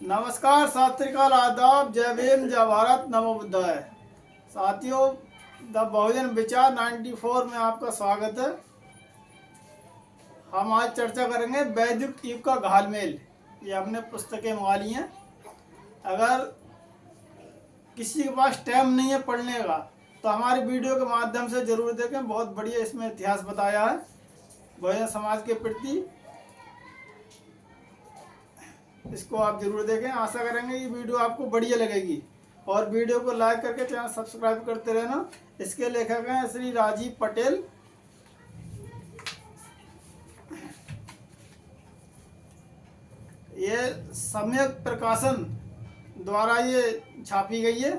नमस्कार, सत श्रीकाल, आदाब, जय भीम, जय भारत, नमो बुद्धाय। साथियों, द बहुजन विचार 94 में आपका स्वागत है। हम आज चर्चा करेंगे वैदिक युग का घालमेल। ये हमने पुस्तकें मंगा ली हैं। अगर किसी के पास टाइम नहीं है पढ़ने का तो हमारी वीडियो के माध्यम से जरूर देखें। बहुत बढ़िया इसमें इतिहास बताया है बहुजन समाज के प्रति। इसको आप जरूर देखें। आशा करेंगे ये वीडियो आपको बढ़िया लगेगी और वीडियो को लाइक करके चैनल सब्सक्राइब करते रहना। इसके लेखक हैं श्री राजीव पटेल। ये सम्यक प्रकाशन द्वारा ये छापी गई है।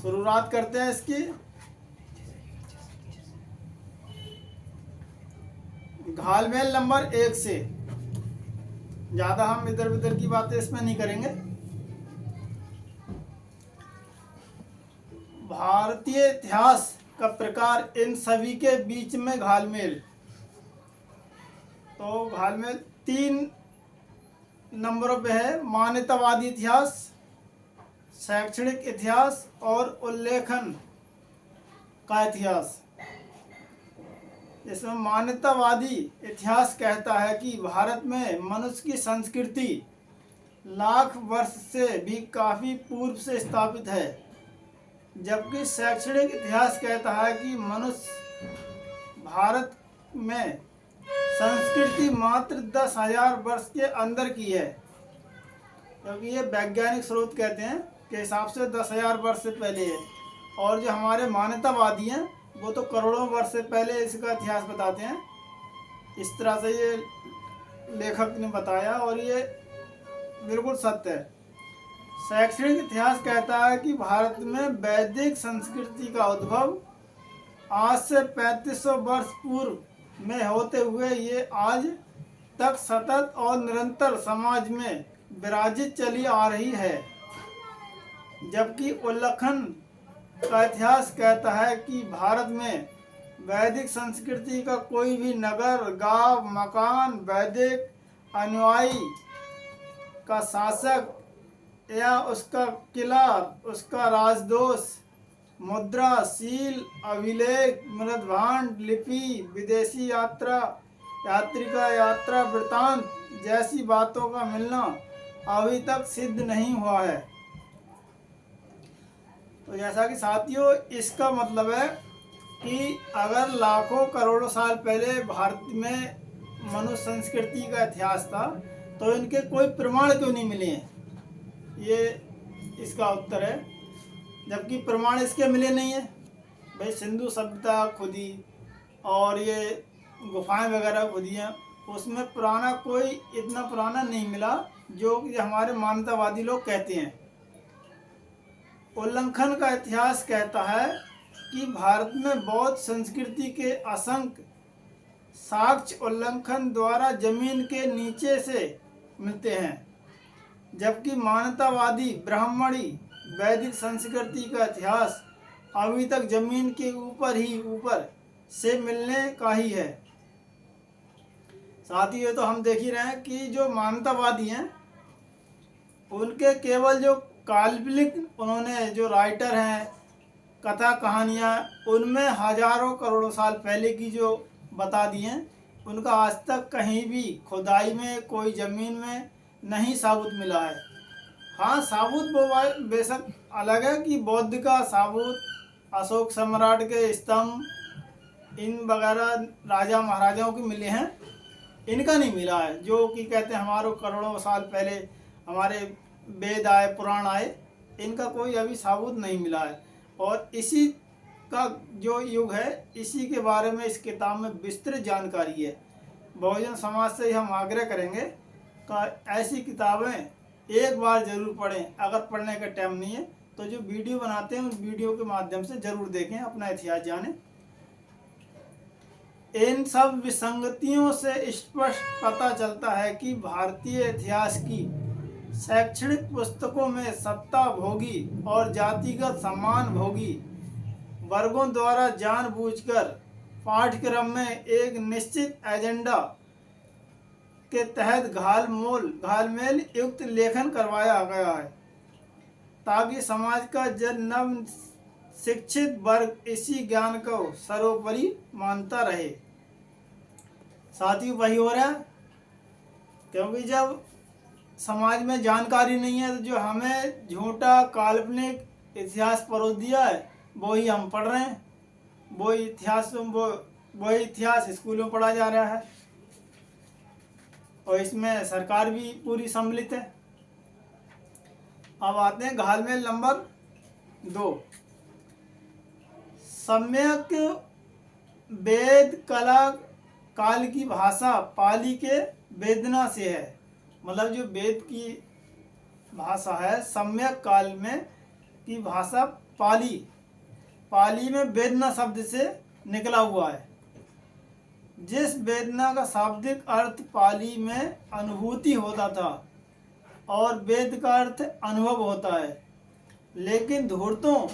शुरुआत करते हैं इसकी। घालमेल नंबर 1 से। ज़्यादा हम इधर उधर की बातें इसमें नहीं करेंगे। भारतीय इतिहास का प्रकार, इन सभी के बीच में घालमेल। तो घालमेल 3 नंबरों पे है। मान्यतावादी इतिहास, शैक्षणिक इतिहास और उल्लेखन का इतिहास। इसमें मान्यतावादी इतिहास कहता है कि भारत में मनुष्य की संस्कृति लाख वर्ष से भी काफ़ी पूर्व से स्थापित है, जबकि शैक्षणिक इतिहास कहता है कि मनुष्य भारत में संस्कृति मात्र 10,000 वर्ष के अंदर की है। क्योंकि ये वैज्ञानिक स्रोत कहते हैं के हिसाब से 10,000 वर्ष से पहले है, और जो हमारे मान्यतावादी हैं वो तो करोड़ों वर्ष से पहले इसका इतिहास बताते हैं। इस तरह से ये लेखक ने बताया और ये बिल्कुल सत्य है। शैक्षणिक इतिहास कहता है कि भारत में वैदिक संस्कृति का उद्भव आज से 3500 वर्ष पूर्व में होते हुए ये आज तक सतत और निरंतर समाज में विराजित चली आ रही है। जबकि उल्लेखन का इतिहास कहता है कि भारत में वैदिक संस्कृति का कोई भी नगर, गांव, मकान वैदिक अनुयायी का शासक या उसका किला, उसका राजदोष, मुद्रा, सील, अभिलेख, मृदभांड, लिपि, विदेशी यात्री का यात्रा वृतांत जैसी बातों का मिलना अभी तक सिद्ध नहीं हुआ है। तो जैसा कि साथियों, इसका मतलब है कि अगर लाखों करोड़ों साल पहले भारत में मनुष्य संस्कृति का इतिहास था तो इनके कोई प्रमाण क्यों नहीं मिले हैं, ये इसका उत्तर है। जबकि प्रमाण इसके मिले नहीं है। भाई सिंधु सभ्यता खुदी और ये गुफाएं वगैरह खुदी हैं, उसमें पुराना कोई इतना पुराना नहीं मिला जो कि हमारे मान्यतावादी लोग कहते हैं। उल्लंघन का इतिहास कहता है कि भारत में बौद्ध संस्कृति के असंख्य साक्ष्य उल्लंघन द्वारा जमीन के नीचे से मिलते हैं, जबकि मान्यतावादी ब्राह्मणी वैदिक संस्कृति का इतिहास अभी तक जमीन के ऊपर से मिलने का ही है। साथ ही ये तो हम देख ही रहे हैं कि जो मान्यतावादी हैं उनके केवल जो काल्पनिक, उन्होंने जो राइटर हैं कथा कहानियाँ, उनमें हजारों करोड़ों साल पहले की जो बता दी हैं, उनका आज तक कहीं भी खुदाई में कोई ज़मीन में नहीं साबुत मिला है। हाँ, साबुत वो बेशक अलग है कि बौद्ध का साबुत, अशोक सम्राट के स्तंभ, इन वगैरह राजा महाराजाओं के मिले हैं, इनका नहीं मिला है। जो कि कहते हैं हमारे करोड़ों साल पहले हमारे वेद आए, पुराण आए, इनका कोई अभी साबुत नहीं मिला है। और इसी का जो युग है, इसी के बारे में इस किताब में विस्तृत जानकारी है। बहुजन समाज से हम आग्रह करेंगे कि ऐसी किताबें एक बार ज़रूर पढ़ें। अगर पढ़ने का टाइम नहीं है तो जो वीडियो बनाते हैं उस वीडियो के माध्यम से ज़रूर देखें, अपना इतिहास जानें। इन सब विसंगतियों से स्पष्ट पता चलता है कि भारतीय इतिहास की शैक्षणिक पुस्तकों में सत्ता भोगी और जातिगत सम्मान भोगी वर्गों द्वारा जानबूझकर पाठ्यक्रम में एक निश्चित एजेंडा के तहत घालमेल युक्त लेखन करवाया गया है, ताकि समाज का नव शिक्षित वर्ग इसी ज्ञान को सर्वोपरि मानता रहे। साथियों, वही हो रहा है, क्योंकि जब समाज में जानकारी नहीं है तो जो हमें झूठा काल्पनिक इतिहास परोस दिया है वही हम पढ़ रहे हैं, वही इतिहास स्कूलों में पढ़ा जा रहा है, और इसमें सरकार भी पूरी सम्मिलित है। अब आते हैं घालमेल नंबर 2। सम्यक वेद कला काल की भाषा पाली के वेदना से है। मतलब जो वेद की भाषा है, सम्यक काल में की भाषा पाली में वेदना शब्द से निकला हुआ है। जिस वेदना का शाब्दिक अर्थ पाली में अनुभूति होता था और वेद का अर्थ अनुभव होता है, लेकिन धूर्तों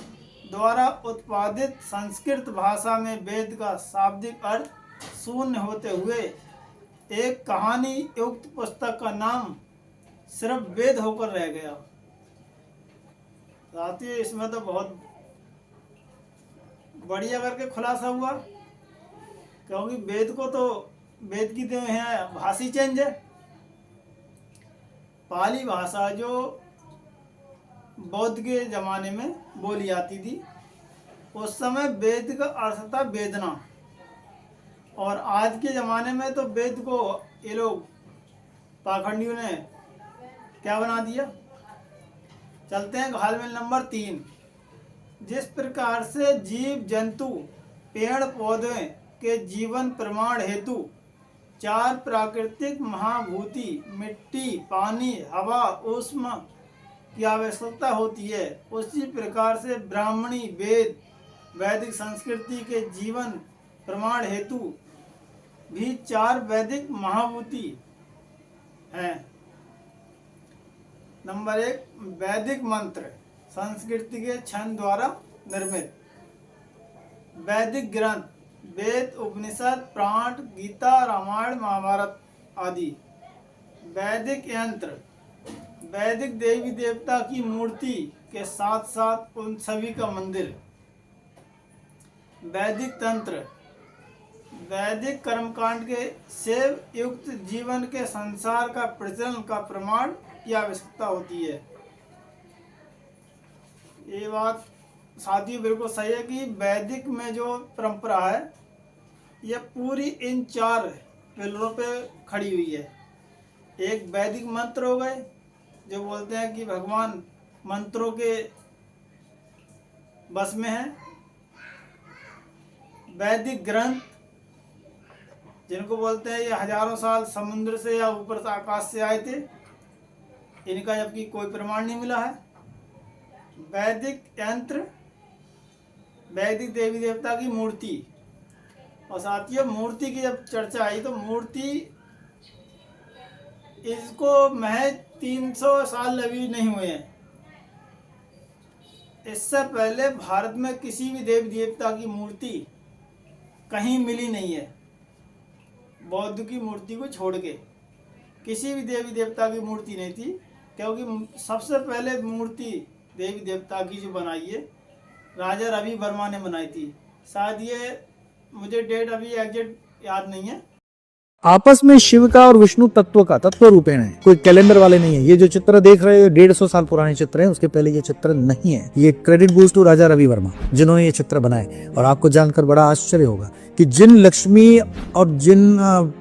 द्वारा उत्पादित संस्कृत भाषा में वेद का शाब्दिक अर्थ शून्य होते हुए एक कहानी युक्त पुस्तक का नाम सिर्फ वेद होकर रह गया। साथियों, इसमें तो बहुत बढ़िया करके खुलासा हुआ, क्योंकि वेद की तो है भाषी चेंज है। पाली भाषा जो बौद्ध के ज़माने में बोली जाती थी, उस समय वेद का अर्थ था वेदना, और आज के ज़माने में तो वेद को ये लोग पाखंडियों ने क्या बना दिया। चलते हैं घालमेल नंबर 3। जिस प्रकार से जीव जंतु पेड़ पौधे के जीवन प्रमाण हेतु 4 प्राकृतिक महाभूति मिट्टी, पानी, हवा, ऊष्मा की आवश्यकता होती है, उसी प्रकार से ब्राह्मणी वैदिक संस्कृति के जीवन प्रमाण हेतु भी 4 वैदिक महाभूति हैं। नंबर 1, वैदिक मंत्र संस्कृति के छंद द्वारा निर्मित। वैदिक ग्रंथ वेद, उपनिषद, पुराण, गीता, रामायण, महाभारत आदि। वैदिक यंत्र वैदिक देवी देवता की मूर्ति के साथ साथ उन सभी का मंदिर। वैदिक तंत्र वैदिक कर्मकांड के सेव युक्त जीवन के संसार का प्रचलन का प्रमाण की आवश्यकता होती है। ये बात साथियों बिल्कुल सही है कि वैदिक में जो परंपरा है ये पूरी इन 4 पिलरों पे खड़ी हुई है। एक वैदिक मंत्र हो गए, जो बोलते हैं कि भगवान मंत्रों के बस में है। वैदिक ग्रंथ जिनको बोलते हैं ये हजारों साल समुद्र से या ऊपर से आकाश से आए थे, इनका जबकि कोई प्रमाण नहीं मिला है। वैदिक यंत्र वैदिक देवी देवता की मूर्ति। और साथियों, मूर्ति की जब चर्चा आई तो मूर्ति इसको महज 300 साल अभी नहीं हुए हैं। इससे पहले भारत में किसी भी देवी देवता की मूर्ति कहीं मिली नहीं है। बौद्ध की मूर्ति को छोड़ के किसी भी देवी देवता की मूर्ति नहीं थी, क्योंकि सबसे पहले मूर्ति देवी देवता की जो बनाई है राजा रवि वर्मा ने बनाई थी। शायद ये मुझे डेट अभी एग्जैक्ट याद नहीं है। आपस में शिव का और विष्णु तत्व का तत्व रूपेण है, कोई कैलेंडर वाले नहीं है। ये जो चित्र देख रहे हो 150 साल पुराने चित्र हैं, उसके पहले ये चित्र नहीं है। ये credit goes to Raja Ravi Varma जिन्होंने ये चित्र बनाए। और आपको जानकर बड़ा आश्चर्य होगा कि जिन लक्ष्मी और जिन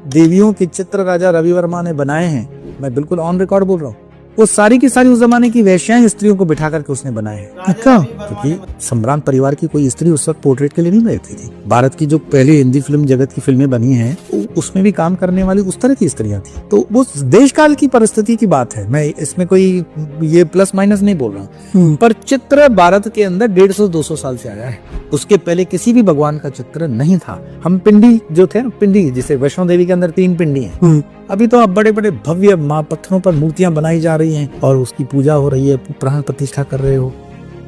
देवियों के चित्र राजा रवि वर्मा ने बनाए हैं, मैं बिल्कुल ऑन रिकॉर्ड बोल रहा हूँ, वो सारी की सारी उस जमाने की वेश्याएं स्त्रियों को बिठा करके उसने बनाए हैं। क्योंकि सम्राट परिवार की कोई स्त्री उस वक्त पोर्ट्रेट के लिए नहीं बैठती थी। भारत की जो पहली हिंदी फिल्म जगत की फिल्में बनी हैं, उसमें भी काम करने वाली उस तरह की स्त्रियां थी। तो वो देश काल की परिस्थिति की बात है, मैं इसमें कोई ये प्लस माइनस नहीं बोल रहा। पर चित्र भारत के अंदर 150-200 साल से आया है। उसके पहले किसी भी भगवान का चित्र नहीं था। हम पिंडी जो थे, पिंडी जिसे वैष्णो देवी के अंदर 3 पिंडी हैं, अभी तो अब बड़े बड़े भव्य पत्थरों पर मूर्तियां बनाई जा रही हैं और उसकी पूजा हो रही है, प्राण प्रतिष्ठा कर रहे हो।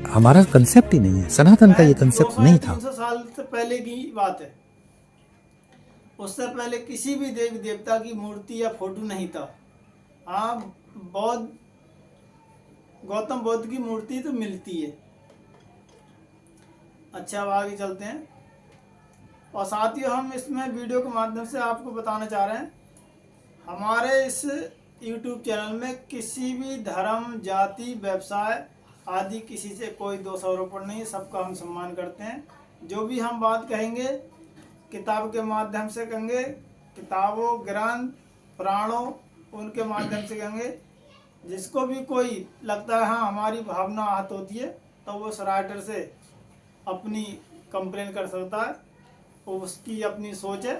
हमारा कंसेप्ट ही नहीं है, सनातन का ये कंसेप्ट नहीं था। 300 साल से पहले की बात है। उससे पहले किसी भी देवी देवता की मूर्ति या फोटो नहीं था। हाँ, गौतम बुद्ध की मूर्ति तो मिलती है। अच्छा, अब आगे चलते हैं। और साथियों, हम इसमें वीडियो के माध्यम से आपको बताना चाह रहे हैं, हमारे इस YouTube चैनल में किसी भी धर्म, जाति, व्यवसाय आदि किसी से कोई दोष आरोपण नहीं है। सबका हम सम्मान करते हैं। जो भी हम बात कहेंगे किताब के माध्यम से कहेंगे, किताबों, ग्रंथ, पुराणों उनके माध्यम से कहेंगे। जिसको भी कोई लगता है हाँ हमारी भावना आहत होती है, तो वो उस राइटर से अपनी कंप्लेन कर सकता है। वो उसकी अपनी सोच है।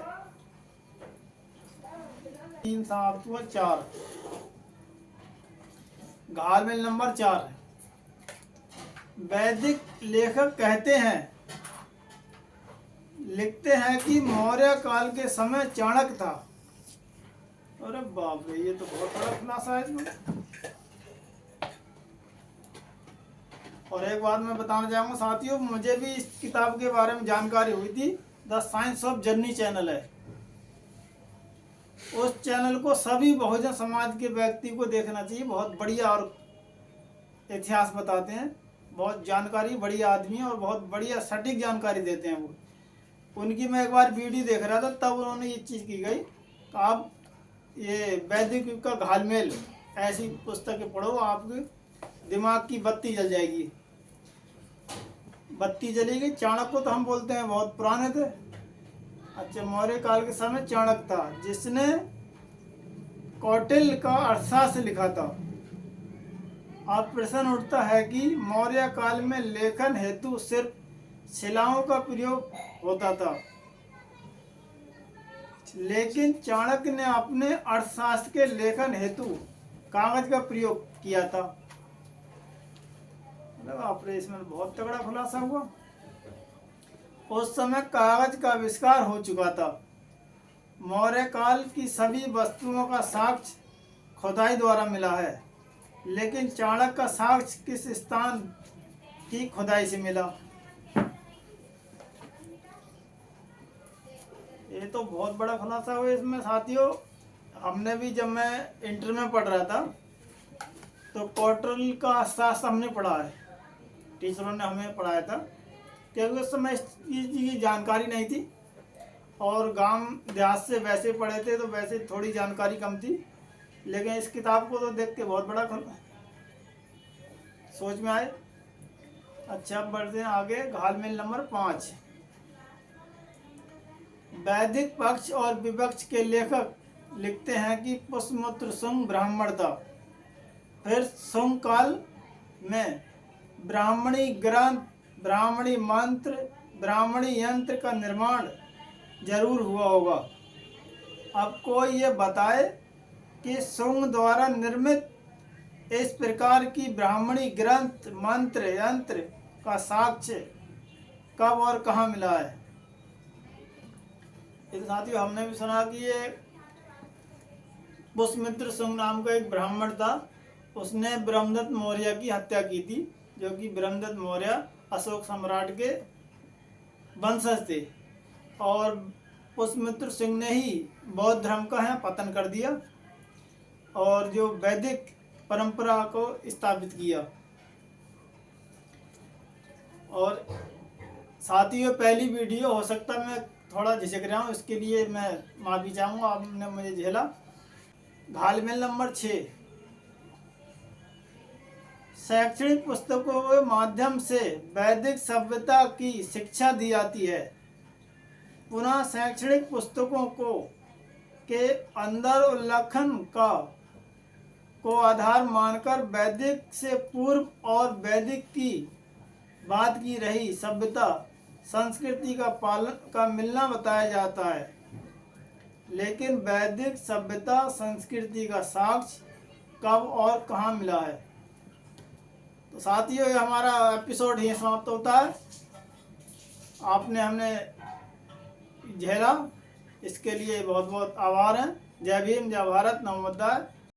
3 समाप्त हुआ 4। घालमेल नंबर 4। वैदिक लेखक कहते हैं, लिखते हैं कि मौर्य काल के समय चाणक्य था। अरे बाप रे, ये तो बहुत बड़ा खुलासा है इसमें। और एक बात मैं बताना चाहूँगा साथियों, मुझे भी इस किताब के बारे में जानकारी हुई थी। The science of journey channel है, उस चैनल को सभी बहुजन समाज के व्यक्ति को देखना चाहिए। बहुत बढ़िया और इतिहास बताते हैं, बहुत जानकारी, बढ़िया आदमी है और बहुत बढ़िया सटीक जानकारी देते हैं वो। उनकी मैं एक बार वीडियो देख रहा था, तब उन्होंने ये चीज़ की गई कि आप ये वैदिक युग का घालमेल ऐसी पुस्तकें पढ़ो, आपके दिमाग की बत्ती जल जाएगी। बत्ती जलेगी। चाणक्य को तो हम बोलते हैं बहुत पुराने थे। अच्छा, मौर्य काल के समय चाणक्य था, जिसने कौटिल्य का अर्थशास्त्र लिखा था। अब प्रश्न उठता है कि मौर्य काल में लेखन हेतु सिर्फ शिलाओं का प्रयोग होता था, लेकिन चाणक्य ने अपने अर्थशास्त्र के लेखन हेतु कागज का प्रयोग किया था। बाप रे, इसमें बहुत तगड़ा खुलासा हुआ। उस समय कागज का आविष्कार हो चुका था। मौर्य काल की सभी वस्तुओं का साक्ष्य खुदाई द्वारा मिला है, लेकिन चाणक्य का साक्ष्य किस स्थान की खुदाई से मिला? ये तो बहुत बड़ा खुलासा हुआ इसमें साथियों। हमने भी, जब मैं इंटर में पढ़ रहा था, तो कौटिल्य का अर्थशास्त्र हमने पढ़ा है, टीचरों ने हमें पढ़ाया था, क्योंकि उस समय इसकी जानकारी नहीं थी और गांव देहात से वैसे पढ़े थे तो वैसे थोड़ी जानकारी कम थी। लेकिन इस किताब को तो देख के बहुत बड़ा सोच में आए। अच्छा, अब बढ़ते हैं आगे। घालमेल नंबर 5। वैदिक पक्ष और विपक्ष के लेखक लिखते हैं कि पुष्यमित्र शुंग ब्राह्मण था। फिर शुंग काल में ब्राह्मणी ग्रंथ, ब्राह्मणी मंत्र, ब्राह्मणी यंत्र का निर्माण जरूर हुआ होगा। अब कोई ये बताए कि शुंग द्वारा निर्मित इस प्रकार की ब्राह्मणी ग्रंथ, मंत्र, यंत्र का साक्ष्य कब और कहाँ मिला है? इस साथियों, हमने भी सुना कि ये पुष्यमित्र शुंग नाम का एक ब्राह्मण था। उसने ब्रह्मदत्त मौर्य की हत्या की थी, जो कि ब्रह्मदत्त मौर्य अशोक सम्राट के वंशज थे। और पुष्यमित्र सिंह ने ही बौद्ध धर्म का है पतन कर दिया और जो वैदिक परंपरा को स्थापित किया। और साथियों, पहली वीडियो हो सकता है मैं थोड़ा झिझक रहा हूँ, इसके लिए मैं माफ़ी चाहूँगा, आपने मुझे झेला। घालमेल नंबर 6। शैक्षणिक पुस्तकों के माध्यम से वैदिक सभ्यता की शिक्षा दी जाती है। पुनः शैक्षणिक पुस्तकों के अंदर उल्लेखन को आधार मानकर वैदिक से पूर्व और वैदिक की बाद की रही सभ्यता संस्कृति का मिलना बताया जाता है, लेकिन वैदिक सभ्यता संस्कृति का साक्ष्य कब और कहाँ मिला है? तो साथियों, ये हमारा एपिसोड यहीं समाप्त होता है। हमने झेला, इसके लिए बहुत बहुत आभार हैं। जय भीम, जय भारत, नमो बुद्धाय।